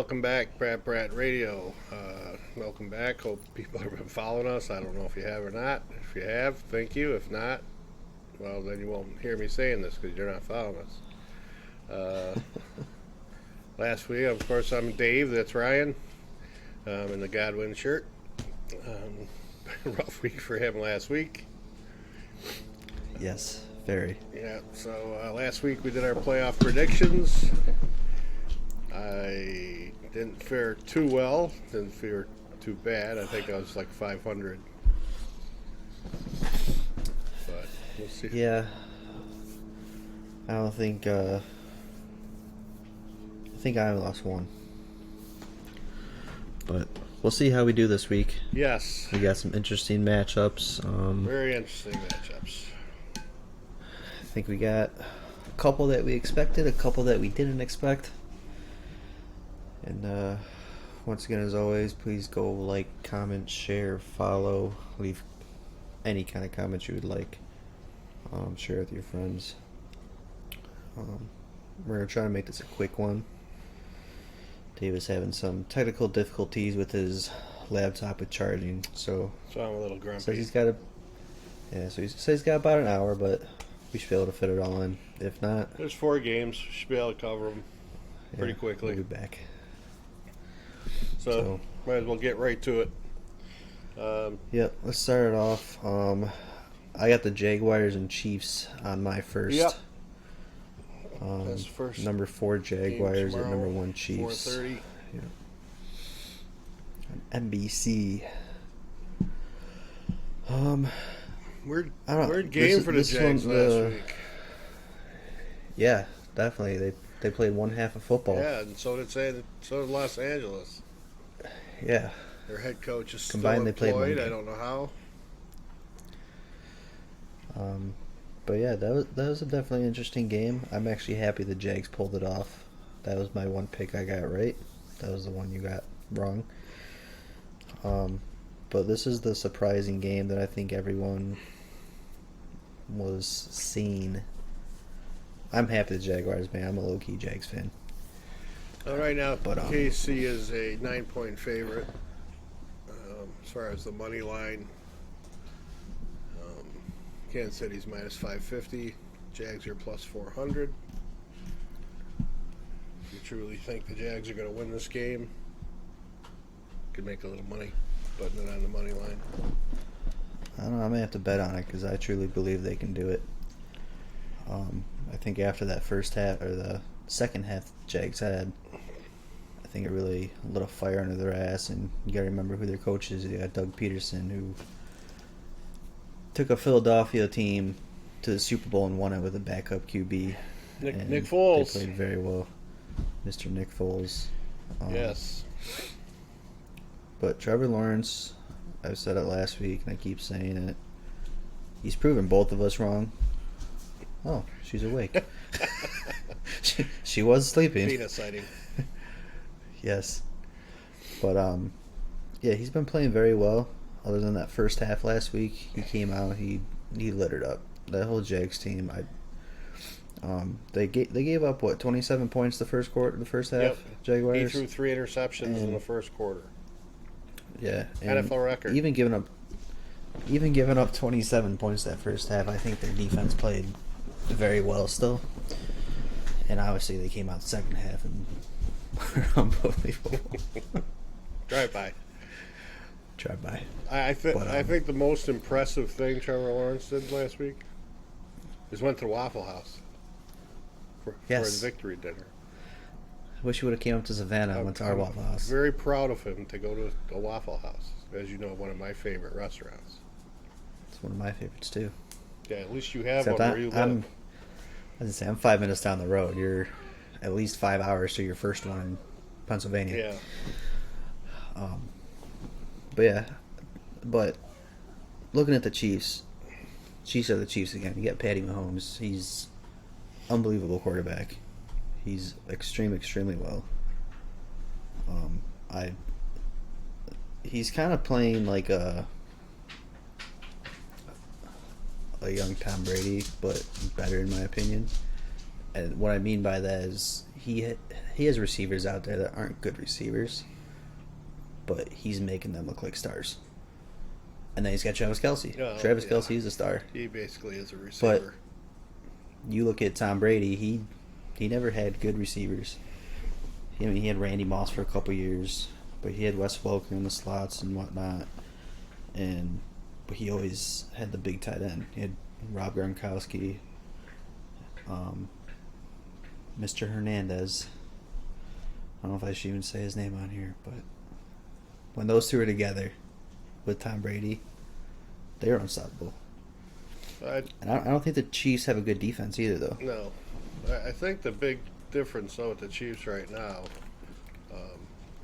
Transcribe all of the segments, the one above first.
welcome back, Pratt Radio. Welcome back. Hope people have been following us. I don't know if you have or not. If you have, thank you. If not, well, then you won't hear me saying this because you're not following us. Last week, of course, I'm Dave. That's Ryan in the Godwin shirt. Rough week for him last week. Yes, very. Yeah, so last week we did our playoff predictions. I didn't fare too well, didn't fare too bad. I think I was like 500. But we'll see. Yeah. I don't think, I think I lost one. But we'll see how we do this week. Yes. We got some interesting matchups. Very interesting matchups. I think we got a couple that we expected, a couple that we didn't expect. And once again, as always, please go like, comment, share, follow, leave any kind of comments you would like. Share with your friends. We're going to try to make this a quick one. Dave is having some technical difficulties with his laptop with charging, so I'm a little grumpy. says he's got he says he's got about an hour, but we should be able to fit it all in. If not, There's 4 games. Should be able to cover them pretty quickly. We'll be back. So might as well get right to it. Yep, let's start it off. I got the Jaguars and Chiefs on my first. Yep. That's first number 4 Jaguars at number 1 Chiefs. 4:30. Yeah. On NBC. Weird This game is- for the this Jags one, last week. Yeah, definitely. They played one half of football. Yeah, and so did Los Angeles. Yeah. Their head coach is Combined, still they played one employed. I game. don't know how. But yeah, that was a definitely interesting game. I'm actually happy the Jags pulled it off. That was my one pick I got right. That was the one you got wrong. But this is the surprising game that I think everyone was seeing. I'm happy the Jaguars, man. I'm a low-key Jags fan. Right now, But, KC is a 9-point favorite as far as the money line. Kansas City's minus 550. Jags are plus 400. If you truly think the Jags are going to win this game, you could make a little money putting it on the money line. I don't know. I'm going to have to bet on it because I truly believe they can do it. I think after that first half, or the second half the Jags had, I think it really lit a fire under their ass. And you got to remember who their coach is. You got Doug Peterson, who took a Philadelphia team to the Super Bowl and won it with a backup QB. Nick Foles. They played very well. Mr. Nick Foles. Yes. But Trevor Lawrence, I said it last week and I keep saying it. He's proven both of us wrong. Oh, she's awake. she was sleeping. Penis sighting. Yes. But yeah, he's been playing very well. Other than that first half last week, he came out, he lit it up. That whole Jags team, they gave up what, 27 points the first half. Yep. Jaguars. He threw 3 interceptions in the first quarter. Yeah, and NFL record. Even giving up 27 points that first half, I think their defense played very well still. And obviously they came out the second half and were unbelievable. Drive by. I think the most impressive thing Trevor Lawrence did last week is went to the Waffle House for his victory dinner. I wish he would have came up to Savannah and went to our Waffle House. Very proud of him to go to a Waffle House. As you know, one of my favorite restaurants. It's one of my favorites too. Yeah, at least you have Except one where you live. I'm 5 minutes down the road. You're at least 5 hours to your first one in Pennsylvania. Yeah. But looking at the Chiefs are the Chiefs again. You got Patty Mahomes. He's unbelievable quarterback. He's extremely well. He's kind of playing like a young Tom Brady, but better in my opinion. And what I mean by that is he has receivers out there that aren't good receivers, but he's making them look like stars. And then he's got Travis Kelce. Oh, Travis yeah. Kelce is a star. He basically is a receiver. You look at Tom Brady, he never had good receivers. I mean, he had Randy Moss for a couple years, but he had Wes Welker in the slots and whatnot. But he always had the big tight end. He had Rob Gronkowski, Mr. Hernandez. I don't know if I should even say his name on here, but when those two are together with Tom Brady, they are unstoppable. And I don't think the Chiefs have a good defense either, though. No. I think the big difference, though, with the Chiefs right now,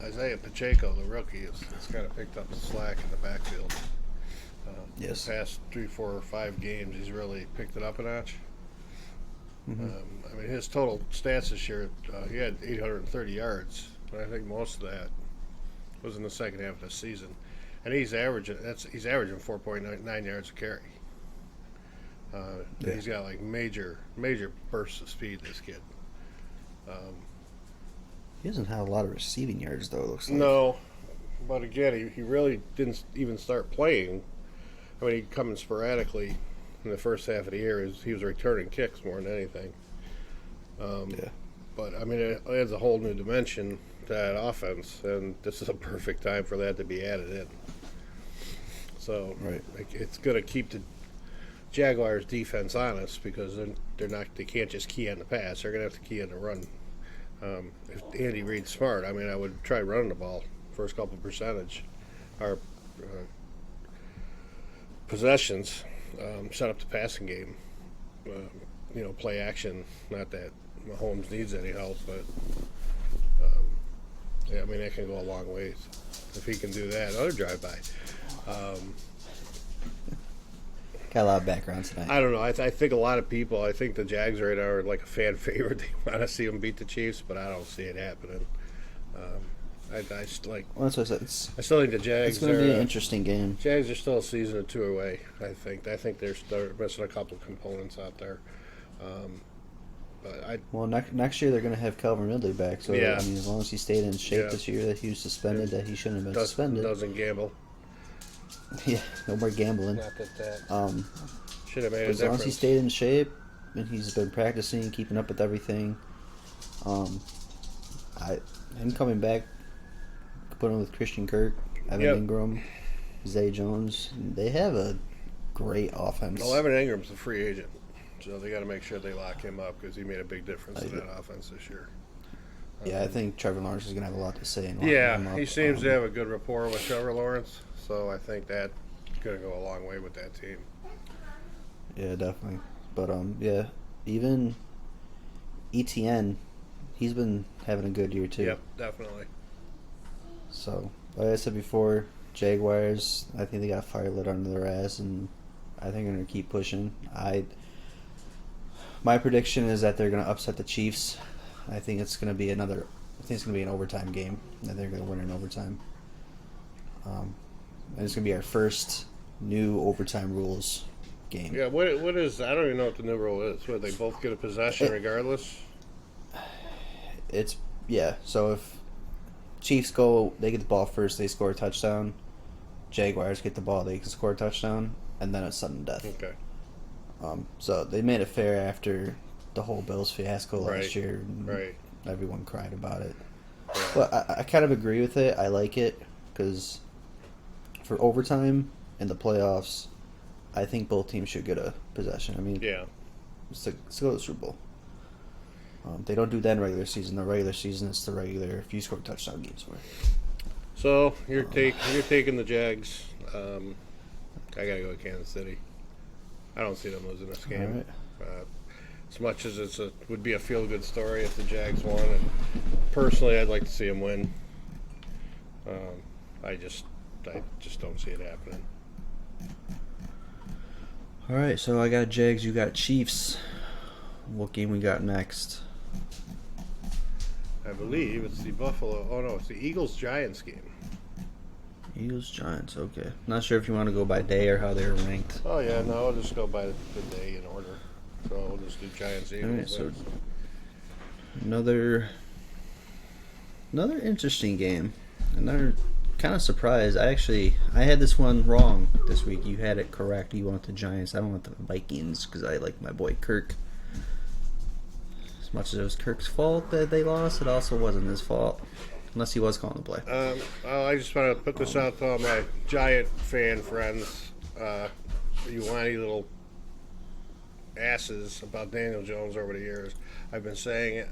Isaiah Pacheco, the rookie, has kind of picked up the slack in the backfield. Yes. The past 3, 4, or 5 games, he's really picked it up a notch. Mm-hmm. I mean, his total stats this year, he had 830 yards. But I think most of that was in the second half of the season. And he's averaging 4.9 yards a carry. He's got like major bursts of speed, this kid. He doesn't have a lot of receiving yards, though, it looks like. No, but again, he really didn't even start playing. I mean, he'd come in sporadically in the first half of the year. He was returning kicks more than anything. But, I mean, it adds a whole new dimension to that offense, and this is a perfect time for that to be added in. So it's going to keep the Jaguars' defense honest because they can't just key on the pass. They're going to have to key on the run. If Andy Reid's smart, I mean, I would try running the ball first couple percentage or possessions, set up the passing game, play action. Not that Mahomes needs any help, but I mean, that can go a long ways if he can do that. Another drive-by. Got a lot of background tonight. I don't know. I think a lot of people, I think the Jags right now are like a fan favorite. They want to see them beat the Chiefs, but I don't see it happening. Well, that's what I said. I still think the Jags it's going to be an interesting game. Jags are still a season or two away, I think. I think they're missing a couple of components out there. Next year they're going to have Calvin Ridley back. So, yeah. I mean, as long as he stayed in shape this year that he was suspended, that he shouldn't have been suspended. Doesn't gamble. Yeah, no more gambling. Not that should have made a difference. As long as he stayed in shape and he's been practicing, keeping up with everything, him coming back, putting with Christian Kirk, Evan Ingram, Zay Jones, they have a great offense. Well, Evan Ingram's a free agent, so they got to make sure they lock him up because he made a big difference in that offense this year. Yeah, I think Trevor Lawrence is going to have a lot to say in locking him up. He seems to have a good rapport with Trevor Lawrence, so I think that's going to go a long way with that team. Yeah, definitely. But, even ETN, he's been having a good year, too. Yep, definitely. So, like I said before, Jaguars, I think they got fire lit under their ass, and I think they're going to keep pushing. My prediction is that they're going to upset the Chiefs. I think it's going to be an overtime game. I think they're going to win in overtime. And it's going to be our first new overtime rules game. Yeah, what is? I don't even know what the new rule is. Where they both get a possession regardless. So if Chiefs they get the ball first, they score a touchdown. Jaguars get the ball, they can score a touchdown, and then it's sudden death. Okay. So they made it fair after the whole Bills fiasco last year. Right. Everyone cried about it. Yeah. But I kind of agree with it. I like it because for overtime in the playoffs, I think both teams should get a possession. I mean, it's to go to the Super Bowl. They don't do that in regular season. The regular season, it's the regular. If you score touchdown games for it. So you're taking the Jags. I gotta go with Kansas City. I don't see them losing this game. All right. As much as would be a feel-good story if the Jags won, and personally, I'd like to see them win. I just don't see it happening. All right, so I got Jags, you got Chiefs. What game we got next? I believe it's the Buffalo. Oh no, it's the Eagles-Giants game. Eagles-Giants. Okay. Not sure if you want to go by day or how they're ranked. Oh yeah, no, I'll just go by the day in order. So we'll just do Giants-Eagles. All right, so Another interesting game. Another kind of surprise. I had this one wrong this week. You had it correct. You want the Giants. I don't want the Vikings because I like my boy Kirk. As much as it was Kirk's fault that they lost, it also wasn't his fault. Unless he was calling the play. Well, I just want to put this out to all my Giant fan friends. You whiny little asses about Daniel Jones over the years. I've been saying it.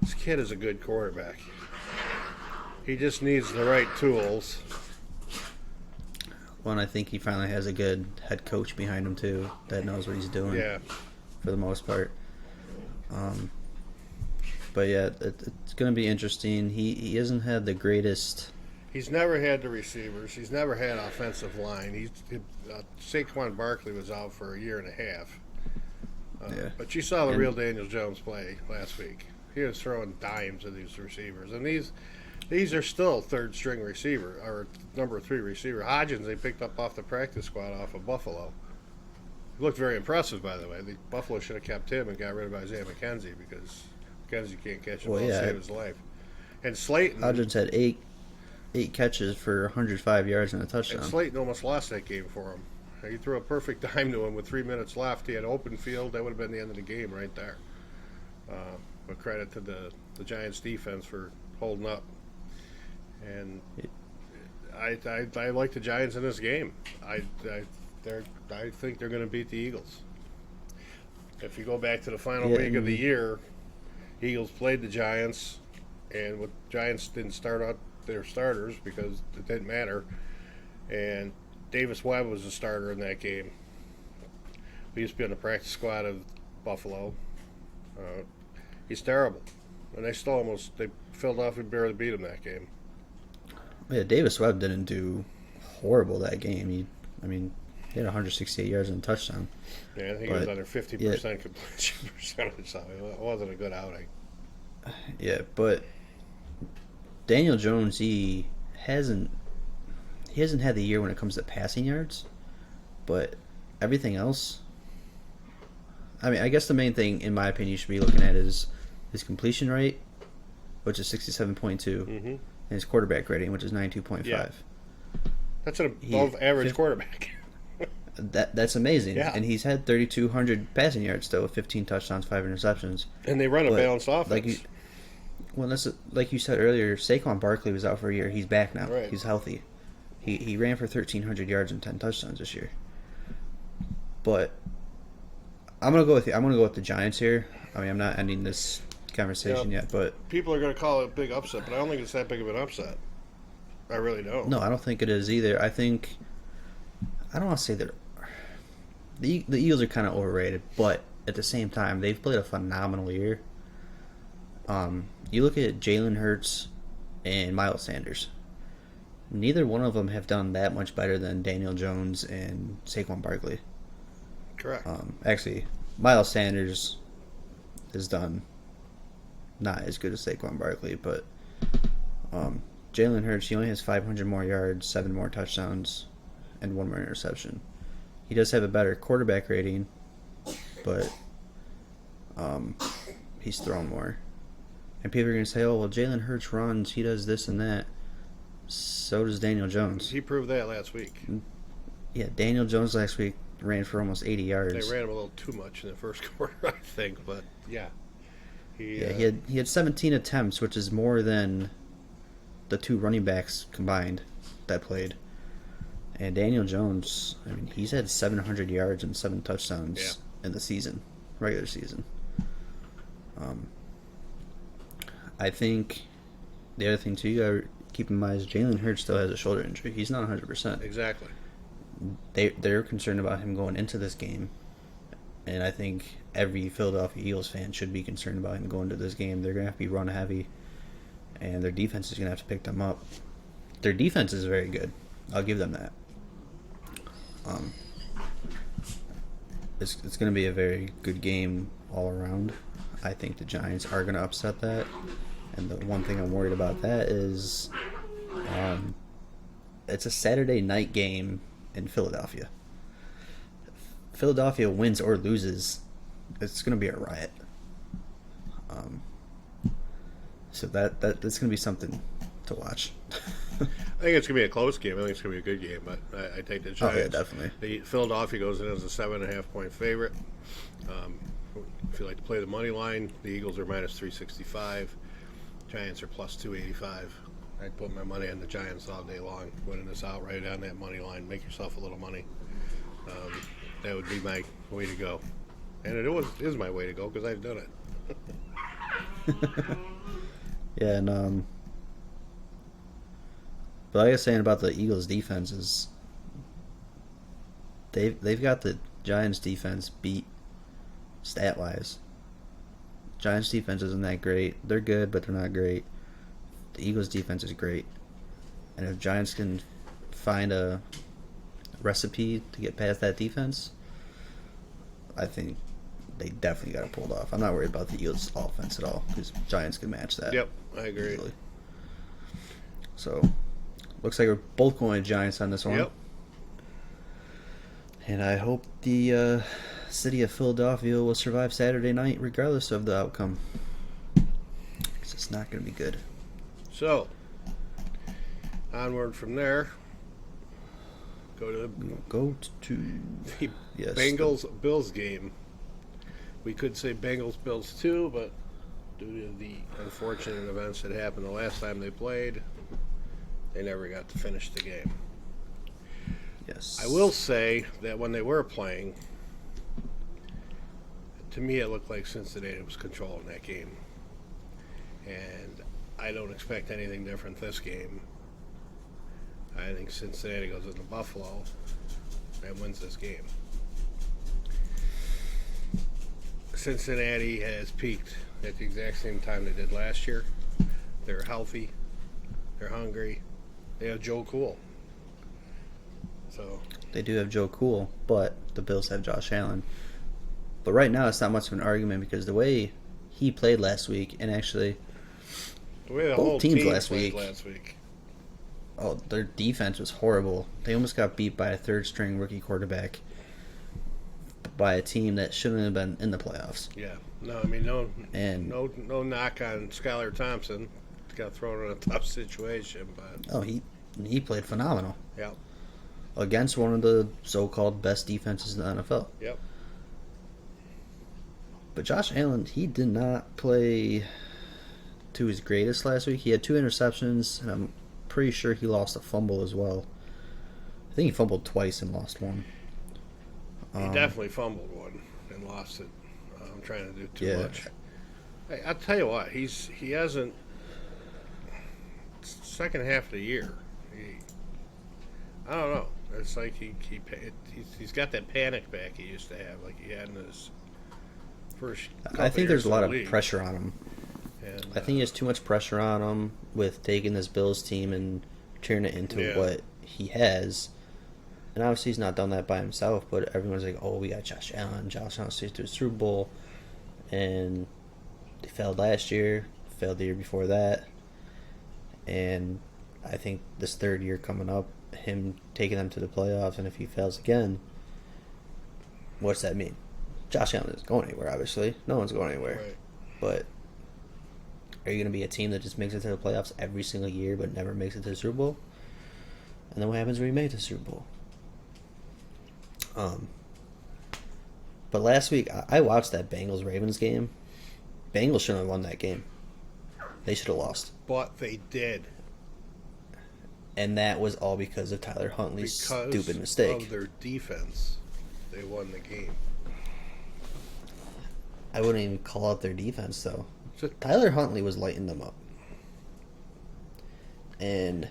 This kid is a good quarterback. He just needs the right tools. Well, and I think he finally has a good head coach behind him too that knows what he's doing. Yeah. For the most part. But yeah, it's going to be interesting. He hasn't had the greatest. He's never had the receivers. He's never had offensive line. Saquon Barkley was out for a year and a half. Yeah. But you saw the real Daniel Jones play last week. He was throwing dimes at these receivers, and these are still third string receiver or number 3 receiver. Hodgins they picked up off the practice squad off of Buffalo. He looked very impressive, by the way. Buffalo should have kept him and got rid of Isaiah McKenzie because McKenzie can't catch him. Save his life. And Slayton. Hodgins had eight catches for 105 yards and a touchdown. And Slayton almost lost that game for him. He threw a perfect dime to him with 3 minutes left. He had open field. That would have been the end of the game right there. But credit to the Giants defense for holding up. And I like the Giants in this game. I think they're going to beat the Eagles. If you go back to the final week of the year, Eagles played the Giants, and the Giants didn't start out their starters because it didn't matter. And Davis Webb was the starter in that game. He used to be on the practice squad of Buffalo. He's terrible. And Philadelphia barely beat him that game. Yeah, Davis Webb didn't do horrible that game. He had 168 yards and a touchdown. Yeah, I think he was under 50% completion percentage, so it wasn't a good outing. Yeah, but Daniel Jones, he hasn't had the year when it comes to passing yards, but everything else. I guess the main thing, in my opinion, you should be looking at is his completion rate, which is 67.2, and his quarterback rating, which is 92.5. Yeah. That's an above-average quarterback. That's amazing. Yeah. And he's had 3,200 passing yards, still, with 15 touchdowns, 5 interceptions. And they run a balanced offense. Like you said earlier, Saquon Barkley was out for a year. He's back now. Right. He's healthy. He ran for 1,300 yards and 10 touchdowns this year. But I'm going to go with you. I'm going to go with the Giants here. I'm not ending this conversation yet, but people are going to call it a big upset, but I don't think it's that big of an upset. I really don't. No, I don't think it is either. I don't want to say they're the Eagles are kind of overrated, but at the same time, they've played a phenomenal year. You look at Jalen Hurts and Miles Sanders. Neither one of them have done that much better than Daniel Jones and Saquon Barkley. Correct. Actually, Miles Sanders has done not as good as Saquon Barkley, but Jalen Hurts, he only has 500 more yards, 7 more touchdowns, and 1 more interception. He does have a better quarterback rating, but he's thrown more. And people are going to say, oh, well, Jalen Hurts runs, he does this and that. So does Daniel Jones. He proved that last week. Yeah, Daniel Jones last week ran for almost 80 yards. They ran him a little too much in the first quarter, I think, but yeah. He had 17 attempts, which is more than the 2 running backs combined that played. And Daniel Jones, he's had 700 yards and 7 touchdowns in the season, regular season. I think the other thing, too, you got to keep in mind is Jalen Hurts still has a shoulder injury. He's not 100%. Exactly. They're concerned about him going into this game. And I think every Philadelphia Eagles fan should be concerned about him going to this game. They're going to have to be run heavy. And their defense is going to have to pick them up. Their defense is very good. I'll give them that. It's going to be a very good game all around. I think the Giants are going to upset that. And the one thing I'm worried about that is it's a Saturday night game in Philadelphia. Philadelphia wins or loses, it's going to be a riot. So that's going to be something to watch. I think it's going to be a close game. I think it's going to be a good game, but I take the Giants. Oh, yeah, definitely. Philadelphia goes in as a 7.5-point favorite. If you like to play the money line, the Eagles are minus 365. Giants are plus 285. I'd put my money on the Giants all day long, winning this outright on that money line. Make yourself a little money. That would be my way to go. And it is my way to go because I've done it. Yeah, and but like I was saying about the Eagles' defense is they've got the Giants' defense beat stat-wise. Giants' defense isn't that great. They're good, but they're not great. The Eagles' defense is great. And if Giants can find a recipe to get past that defense, I think they definitely got it pulled off. I'm not worried about the Eagles' offense at all because Giants can match that. Yep, I agree. Easily. So, looks like we're both going to Giants on this one. Yep. And I hope the city of Philadelphia will survive Saturday night regardless of the outcome. Because it's not going to be good. So, onward from there, go to the Bengals-Bills game. We could say Bengals-Bills too, but due to the unfortunate events that happened the last time they played, they never got to finish the game. Yes. I will say that when they were playing, to me it looked like Cincinnati was controlling that game. And I don't expect anything different this game. I think Cincinnati goes into Buffalo and wins this game. Cincinnati has peaked at the exact same time they did last year. They're healthy. They're hungry. They have Joe Cool. So they do have Joe Cool, but the Bills have Josh Allen. But right now it's not much of an argument because the way he played last week, and actually the way the both whole teams team last played week, last week. Oh, their defense was horrible. They almost got beat by a third-string rookie quarterback by a team that shouldn't have been in the playoffs. Yeah. No, I mean, no knock on Skylar Thompson. Got thrown in a tough situation, but he played phenomenal. Yeah. Against one of the so-called best defenses in the NFL. Yep. But Josh Allen, he did not play to his greatest last week. He had 2 interceptions, and I'm pretty sure he lost a fumble as well. I think he fumbled twice and lost one. He definitely fumbled one and lost it. I'm trying to do too much. Hey, I'll tell you what, he hasn't. Second half of the year, I don't know. It's like he's got that panic back he used to have, like he had in his first. I think there's a lot of league. pressure on him. And, I think he has too much pressure on him with taking this Bills team and turning it into what he has. And obviously he's not done that by himself, but everyone's like, oh, we got Josh Allen. Josh Allen stays to a Super Bowl. And they failed last year, failed the year before that. And I think this third year coming up, him taking them to the playoffs, and if he fails again, what's that mean? Josh Allen isn't going anywhere, obviously. No one's going anywhere. Right. But are you going to be a team that just makes it to the playoffs every single year but never makes it to the Super Bowl? And then what happens when you make it to the Super Bowl? But last week, I watched that Bengals-Ravens game. Bengals shouldn't have won that game. They should have lost. But they did. And that was all because of Tyler Huntley's stupid mistake. Because of their defense, they won the game. I wouldn't even call out their defense, though. Tyler Huntley was lighting them up. And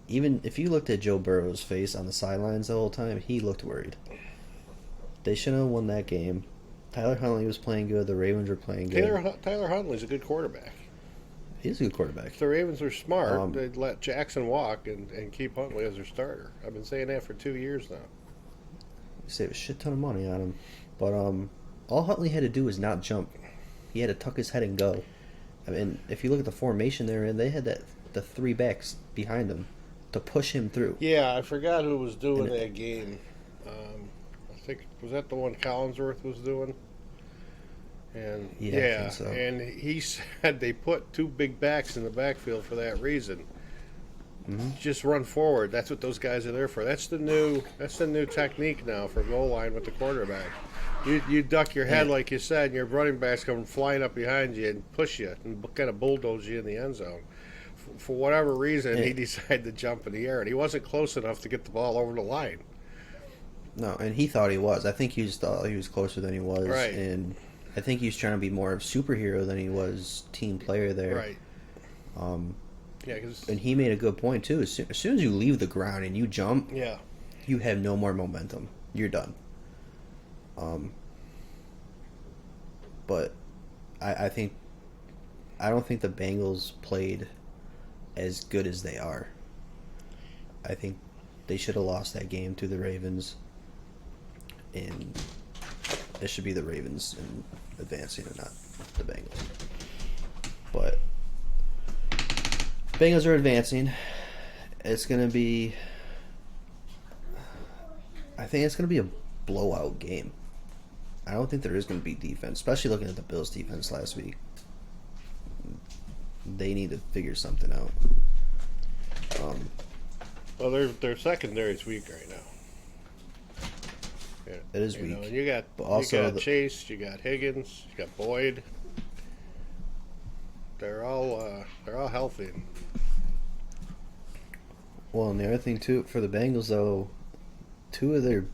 even if you looked at Joe Burrow's face on the sidelines the whole time, he looked worried. They shouldn't have won that game. Tyler Huntley was playing good. The Ravens were playing good. Tyler Huntley's a good quarterback. He's a good quarterback. If the Ravens are smart, they'd let Jackson walk and keep Huntley as their starter. I've been saying that for 2 years now. You save a shit ton of money on him. But all Huntley had to do was not jump. He had to tuck his head and go. I mean, if you look at the formation they're in, they had the 3 backs behind him to push him through. Yeah, I forgot who was doing that game. I think, was that the one Collinsworth was doing? And Yeah, I think so. and he said they put two big backs in the backfield for that reason. Mm-hmm. Just run forward. That's what those guys are there for. That's the new technique now for goal line with the quarterback. You duck your head Yeah. like you said, and your running backs come flying up behind you and push you and kind of bulldoze you in the end zone. For whatever reason, Yeah. he decided to jump in the air, and he wasn't close enough to get the ball over the line. No, and he thought he was. I think he just thought he was closer than he was, Right. and I think he was trying to be more of a superhero than he was team player there. Right. Yeah, because And he made a good point too. As soon as you leave the ground and you jump, yeah, you have no more momentum. You're done. But I think I don't think the Bengals played as good as they are. I think they should have lost that game to the Ravens, and it should be the Ravens in advancing and not the Bengals. But Bengals are advancing. It's going to be... I think it's going to be a blowout game. I don't think there is going to be defense, especially looking at the Bills' defense last week. They need to figure something out. well, their secondary's weak right now. Yeah, It is you know, weak. and you got But also Chase, you got Higgins, you got Boyd. They're all healthy. Well, and the other thing, too, for the Bengals, though, two of their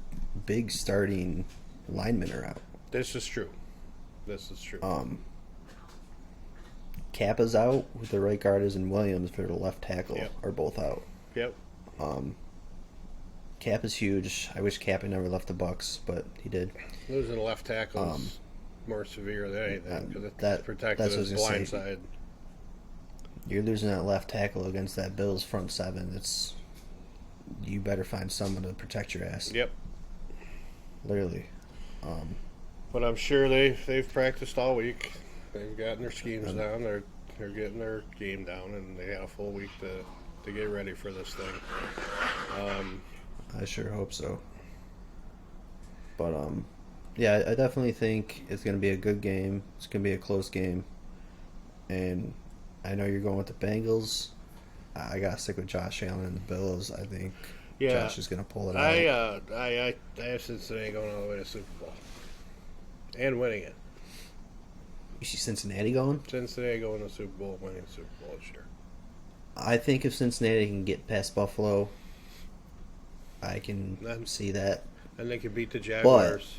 big starting linemen are out. This is true. Kappa's out, with the right guard is, and Williams for the left tackle Yep. are both out. Yep. Kappa's huge. I wish Kappa never left the Bucks, but he did. Losing a left tackle is more severe than anything because it that's protected what I his was gonna blind say. side. You're losing that left tackle against that Bills front seven. You better find someone to protect your ass. Yep. Literally. But I'm sure they've practiced all week. They've gotten their schemes down. They're getting their game down, and they had a full week to get ready for this thing. I sure hope so. But yeah, I definitely think it's going to be a good game. It's going to be a close game, and I know you're going with the Bengals. I got to stick with Josh Allen and the Bills. I think Josh is going to pull it out. I have Cincinnati going all the way to Super Bowl and winning it. You see Cincinnati going? Cincinnati going to Super Bowl, winning the Super Bowl this year. I think if Cincinnati can get past Buffalo, I can see that. And they can beat the Jaguars.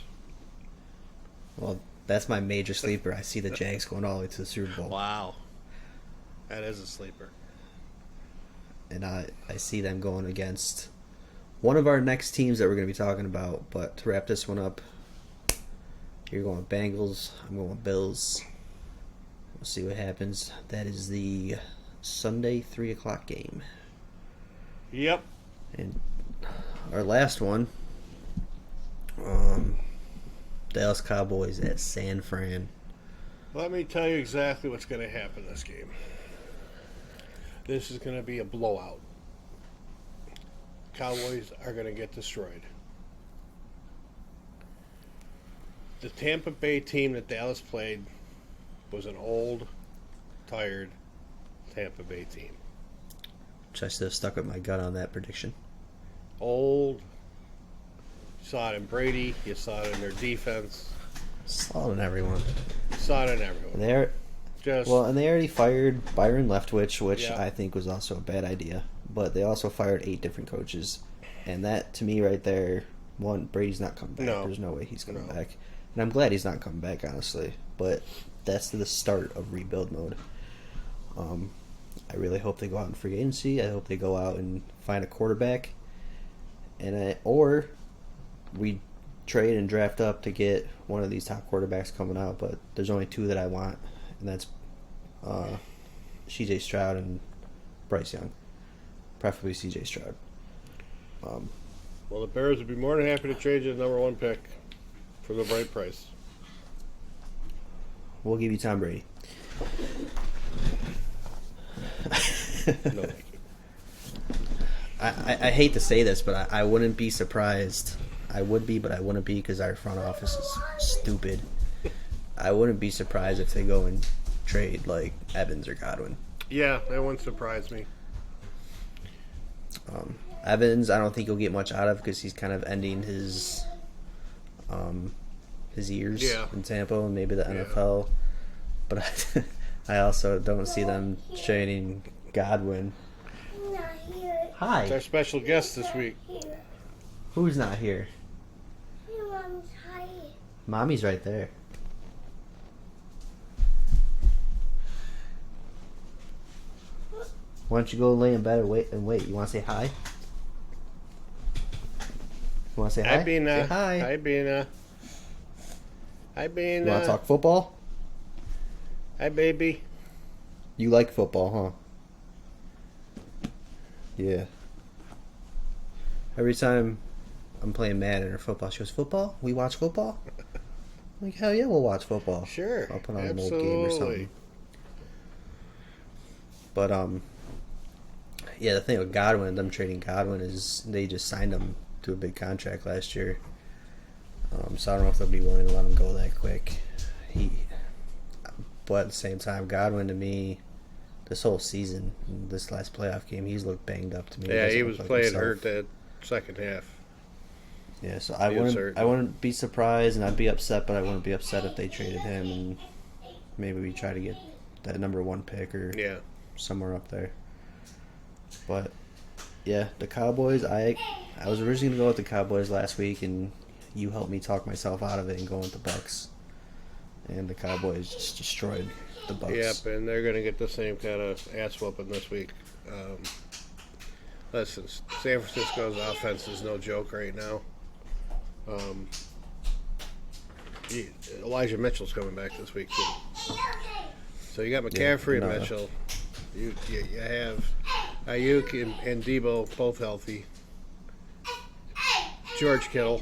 Well, that's my major sleeper. I see the Jags going all the way to the Super Bowl. Wow. That is a sleeper. And I see them going against one of our next teams that we're going to be talking about. But to wrap this one up, you're going with Bengals. I'm going with Bills. We'll see what happens. That is the Sunday 3 o'clock game. Yep. And our last one, Dallas Cowboys at San Fran. Let me tell you exactly what's going to happen this game. This is going to be a blowout. Cowboys are going to get destroyed. The Tampa Bay team that Dallas played was an old, tired Tampa Bay team. Which I still stuck with my gut on that prediction. Old. You saw it in Brady. You saw it in their defense. Saw it in everyone. You saw it in everyone. And they already fired Byron Leftwich, which Yeah. I think was also a bad idea. But they also fired 8 different coaches. And that, to me, right there, one, Brady's not coming back. No. There's no way he's coming No. back. And I'm glad he's not coming back, honestly. But that's the start of rebuild mode. I really hope they go out in free agency. I hope they go out and find a quarterback. Or we trade and draft up to get one of these top quarterbacks coming out. But there's only 2 that I want, and that's CJ Stroud and Bryce Young. Preferably CJ Stroud. Well, the Bears would be more than happy to trade you the number 1 pick for the right price. We'll give you Tom Brady. No, thank you. I hate to say this, but I wouldn't be surprised. I would be, but I wouldn't be because our front office is stupid. I wouldn't be surprised if they go and trade like Evans or Godwin. Yeah, that wouldn't surprise me. Evans, I don't think he'll get much out of because he's kind of ending his years in Tampa and maybe the NFL. But I also don't see them trading Godwin. Hi. It's our special guest this week. Who's not here? Mommy's right there. Why don't you go lay in bed and wait? You want to say hi? You want to say hi? Hi, Bina. Say hi. Hi, Bina. Hi, Bina. You want to talk football? Hi, baby. You like football, huh? Yeah. Every time I'm playing Madden or football, she goes, "Football? We watch football?" I'm like, hell yeah, we'll watch football. Sure. I'll put on an old game or something. But yeah, the thing with Godwin, them trading Godwin, is they just signed him to a big contract last year. So I don't know if they'll be willing to let him go that quick. But at the same time, Godwin to me, this whole season, this last playoff game, he's looked banged up to me. Yeah, he was playing hurt that second half. Yeah, so I wouldn't be surprised, and I'd be upset, but I wouldn't be upset if they traded him, and maybe we try to get that number 1 pick or somewhere up there. But yeah, the Cowboys. I was originally gonna go with the Cowboys last week, and you helped me talk myself out of it and go with the Bucks. And the Cowboys just destroyed the Bucks. Yep, and they're gonna get the same kind of ass whooping this week. Listen, San Francisco's offense is no joke right now. Elijah Mitchell's coming back this week too. So you got McCaffrey and Mitchell. You have Ayuk and Debo both healthy. George Kittle,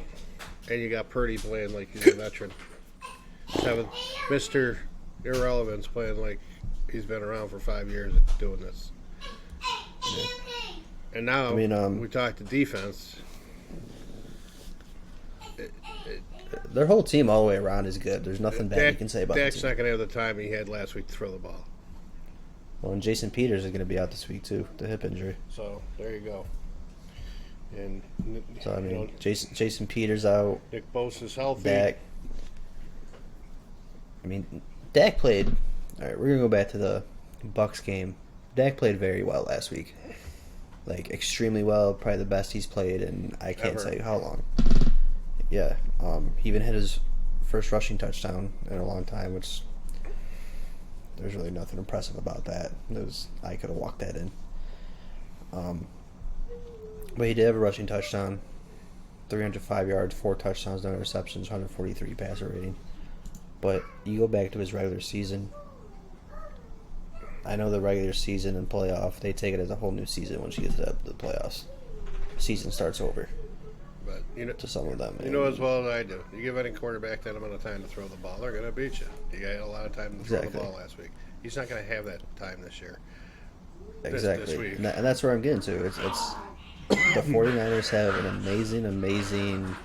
and you got Purdy playing like he's a veteran. Mr. Irrelevance playing like he's been around for 5 years doing this. Yeah. And now we talk to defense. Their whole team all the way around is good. There's nothing bad you can say about Dak's the team. not going to have the time he had last week to throw the ball. Well, and Jason Peters is going to be out this week too, the hip injury. So there you go. And so I mean, Jason Peters out. Nick Bosa's healthy. Dak. I mean, Dak played. All right, we're gonna go back to the Bucks game. Dak played very well last week, like extremely well. Probably the best he's played in I can't say how long. Yeah, he even hit his first rushing touchdown in a long time, which there's really nothing impressive about that. I could have walked that in. But he did have a rushing touchdown, 305 yards, 4 touchdowns, no interceptions, 143 passer rating. But you go back to his regular season. I know the regular season and playoff, they take it as a whole new season once you get to the playoffs. Season starts over. But to some of them. You know as well as I do. You give any quarterback that amount of time to throw the ball, they're going to beat you. You had a lot of time to throw the ball last week. He's not going to have that time this year. Exactly. This week. And that's where I'm getting to. It's the 49ers have an amazing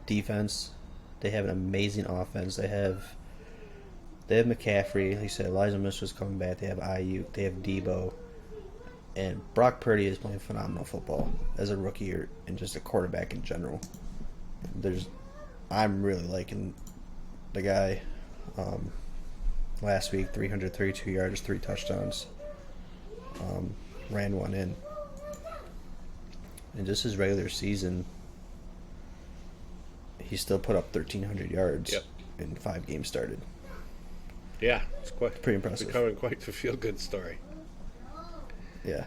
defense. They have an amazing offense. They have McCaffrey. Like you said, Elijah Mitchell's coming back. They have Ayuk. They have Debo. And Brock Purdy is playing phenomenal football as a rookie and just a quarterback in general. I'm really liking the guy. Last week, 332 yards, 3 touchdowns. Ran one in. And just his regular season, he still put up 1,300 yards in 5 games started. Yeah, it's pretty impressive. Becoming quite the feel-good story. Yeah.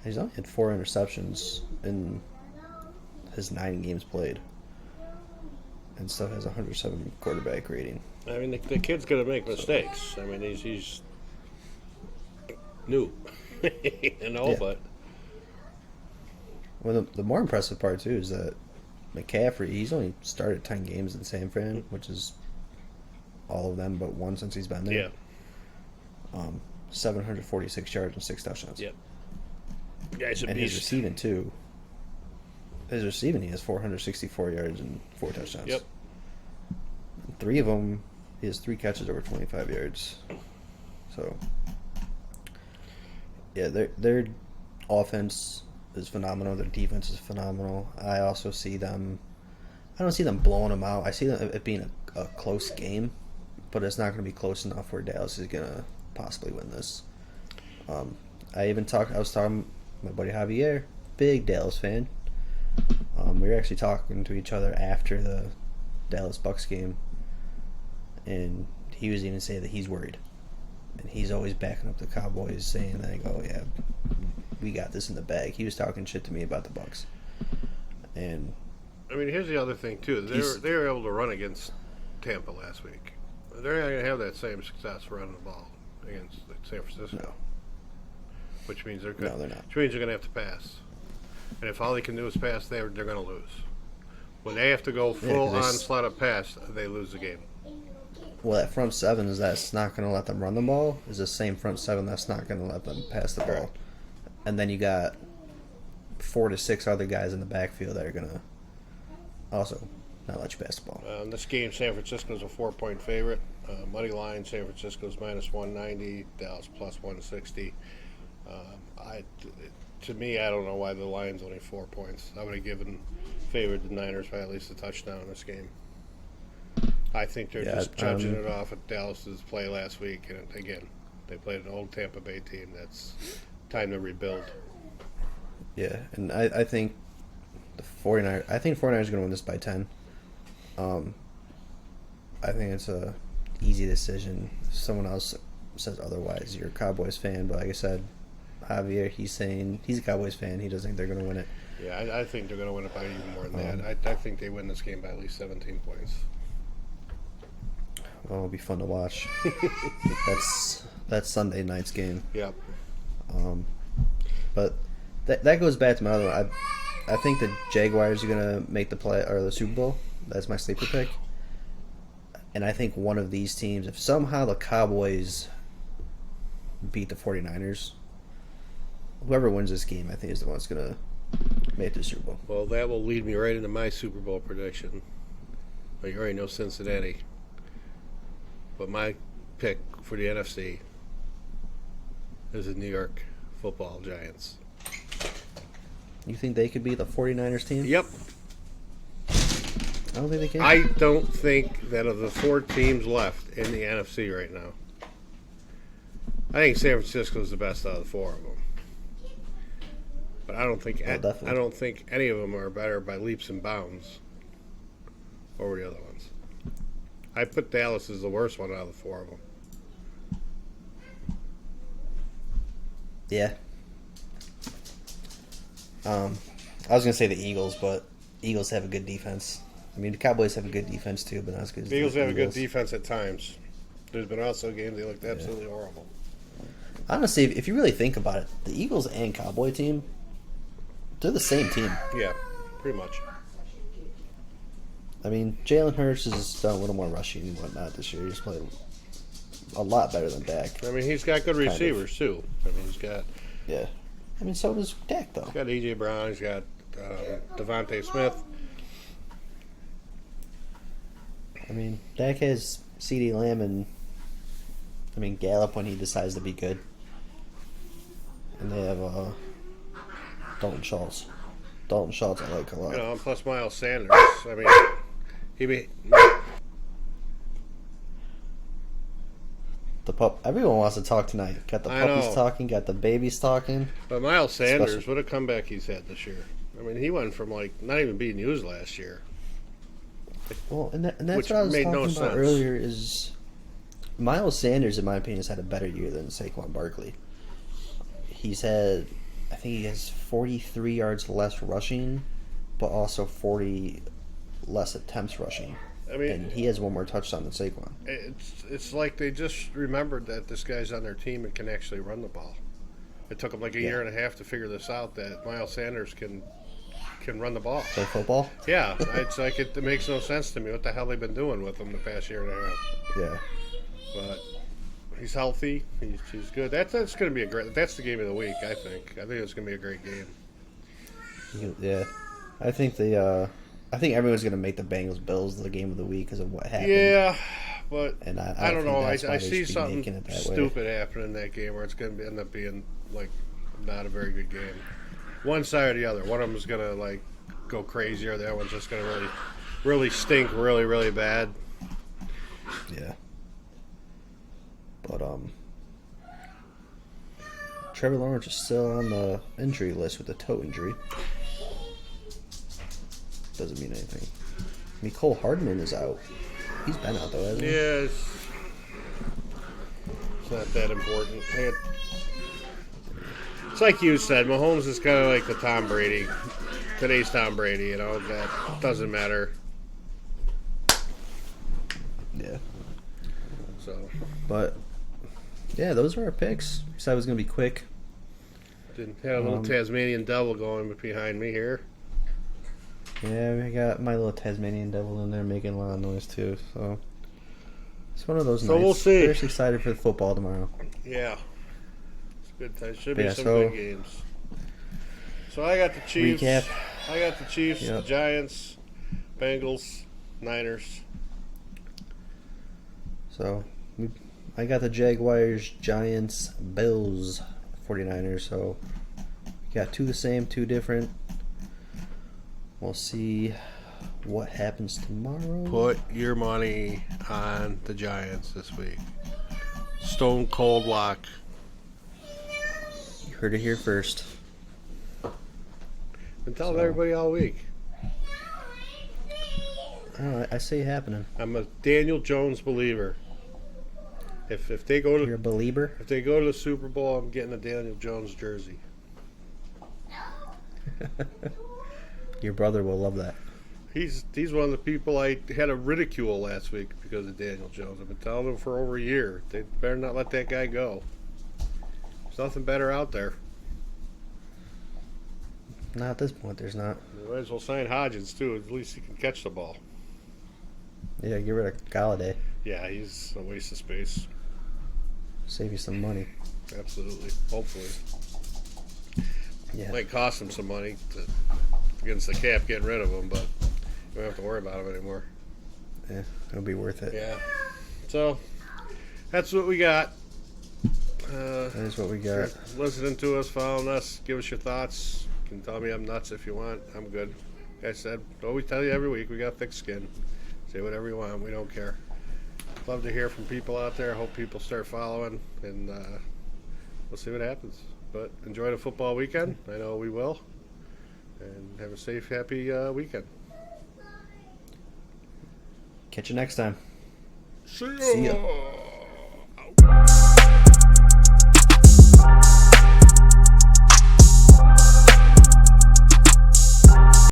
He's only had 4 interceptions in his 9 games played, and still has 107 quarterback rating. I mean, the kid's going to make mistakes. I mean, he's new, but. Well, the more impressive part too is that McCaffrey, he's only started 10 games in San Fran, which is all of them but one since he's been there. Yeah. 746 yards and 6 touchdowns. Yep. Yeah, he's a and beast. his receiving too his receiving, he has 464 yards and 4 touchdowns. Yep. 3 of them, he has 3 catches over 25 yards. So, yeah, their offense is phenomenal. Their defense is phenomenal. I also see them. I don't see them blowing them out. I see it being a close game, but it's not going to be close enough where Dallas is going to possibly win this. I was talking to my buddy Javier, big Dallas fan. We were actually talking to each other after the Dallas Bucks game, and he was even saying that he's worried. And he's always backing up the Cowboys, saying like, "Oh yeah, we got this in the bag." He was talking shit to me about the Bucks, and I mean, here's the other thing too. They were able to run against Tampa last week. They're not going to have that same success running the ball against San Francisco. no, Which means they're no, they're not. Which means they're going to have to pass. And if all they can do is pass, they're going to lose. When they have to go full onslaught of pass, they lose the game. Well, that front seven is that's not going to let them run the ball. Is the same front seven that's not going to let them pass the ball. And then you got 4 to 6 other guys in the backfield that are going to also not let you pass the ball. This game, San Francisco's a 4-point favorite. Money line, San Francisco's minus 190, Dallas plus 160. To me, I don't know why the line's only 4 points. I would have favored the Niners by at least a touchdown in this game. I think they're just judging it off of Dallas's play last week, and again, they played an old Tampa Bay team. That's time to rebuild. Yeah, and I think the 49ers. I think 49ers are going to win this by 10. I think it's a easy decision. If someone else says otherwise, you're a Cowboys fan, but like I said, Javier, he's saying he's a Cowboys fan. He doesn't think they're going to win it. Yeah, I think they're going to win it by even more than that. I think they win this game by at least 17 points. Well, it'll be fun to watch. That's Sunday night's game. Yep. But that goes back to my other one. I think the Jaguars are going to make the play or the Super Bowl. That's my sleeper pick. And I think one of these teams, if somehow the Cowboys beat the 49ers, whoever wins this game, I think is the one that's going to make the Super Bowl. Well, that will lead me right into my Super Bowl prediction. Well, you already know Cincinnati. But my pick for the NFC is the New York Football Giants. You think they could be the 49ers team? Yep. I don't think they can. I don't think that of the 4 teams left in the NFC right now, I think San Francisco is the best out of the 4 of them. But I don't think any of them are better by leaps and bounds over the other ones. I put Dallas as the worst one out of the 4 of them. Yeah. I was going to say the Eagles, but Eagles have a good defense. I mean, the Cowboys have a good defense too, but not as good as The Eagles have a good defense at times. There's been also games they looked absolutely horrible. Honestly, if you really think about it, the Eagles and Cowboy team, they're the same team. Yeah, pretty much. I mean, Jalen Hurts has done a little more rushing and whatnot this year. He's played a lot better than Dak. I mean, he's got good receivers too. I mean, he's got... Yeah. I mean, so does Dak, though. He's got A.J. Brown. He's got Devontae Smith. I mean, Dak has CeeDee Lamb and, I mean, Gallup when he decides to be good. And they have Dalton Schultz. Dalton Schultz I like a lot. You know, and plus Miles Sanders. I mean, The pup. Everyone wants to talk tonight. Got the puppies talking. Got the babies talking. But Miles Sanders, what a comeback he's had this year. I mean, he went from not even being used last year. Well, and that's what I was talking about earlier. Is Miles Sanders, in my opinion, has had a better year than Saquon Barkley. He's had, I think he has 43 yards less rushing, but also 40 less attempts rushing. I mean, and he has one more touchdown than Saquon. It's like they just remembered that this guy's on their team and can actually run the ball. It took them like a year and a half to figure this out, that Miles Sanders can run the ball. Play football? Yeah. It's like it makes no sense to me what the hell they've been doing with him the past year and a half. Yeah. But he's healthy. He's good. That's going to be that's the game of the week, I think. I think it's going to be a great game. Yeah. I think I think everyone's gonna make the Bengals Bills the game of the week because of what happened. Yeah, but And I don't think know. that's why I they see should be something making it that stupid way. happen in that game where it's going to end up being like not a very good game. One side or the other. One of them is going to like go crazy, or the other one's just going to really stink, really bad. Yeah. But Trevor Lawrence is still on the injury list with a toe injury. Doesn't mean anything. Nicole Hardman is out. He's been out though, hasn't he? Yeah, it's not that important. It's like you said, Mahomes is kind of like the Tom Brady, today's Tom Brady. You know that doesn't matter. Yeah. So, But yeah, those are our picks. Said it was gonna be quick. had a little Tasmanian devil going behind me here. Yeah, we got my little Tasmanian devil in there making a lot of noise too. So it's one of those So nights. we'll see. Very excited for the football tomorrow. Yeah, it's good. There should Yeah, be some so- good games. So I got the Chiefs. Recap. I got the Chiefs, Yep. the Giants, Bengals, Niners. So I got the Jaguars, Giants, Bills, 49ers. So we got two the same, two different. We'll see what happens tomorrow. Put your money on the Giants this week. Stone cold lock. You heard it here first. Been telling So- everybody all week. I see it happening. I'm a Daniel Jones believer. If they go You're a to believer? if they go to the Super Bowl, I'm getting a Daniel Jones jersey. Your brother will love that. He's one of the people I had to ridicule last week because of Daniel Jones. I've been telling him for over a year. They better not let that guy go. There's nothing better out there. Not at this point, there's not. You might as well sign Hodgins too. At least he can catch the ball. Yeah, get rid of Galladay. Yeah, he's a waste of space. Save you some money. Absolutely. Hopefully, Yeah. might cost him some money against the cap getting rid of him, but you don't have to worry about him anymore. Yeah, it'll be worth it. Yeah. So that's what we got. That is what we If you're got. listening to us, following us, give us your thoughts. You can tell me I'm nuts if you want. I'm good. Like I said, always tell you every week, we got thick skin. Say whatever you want. We don't care. Love to hear from people out there. Hope people start following, and we'll see what happens. But enjoy the football weekend. I know we will. And have a safe, happy weekend. Catch you next time. See See ya. ya.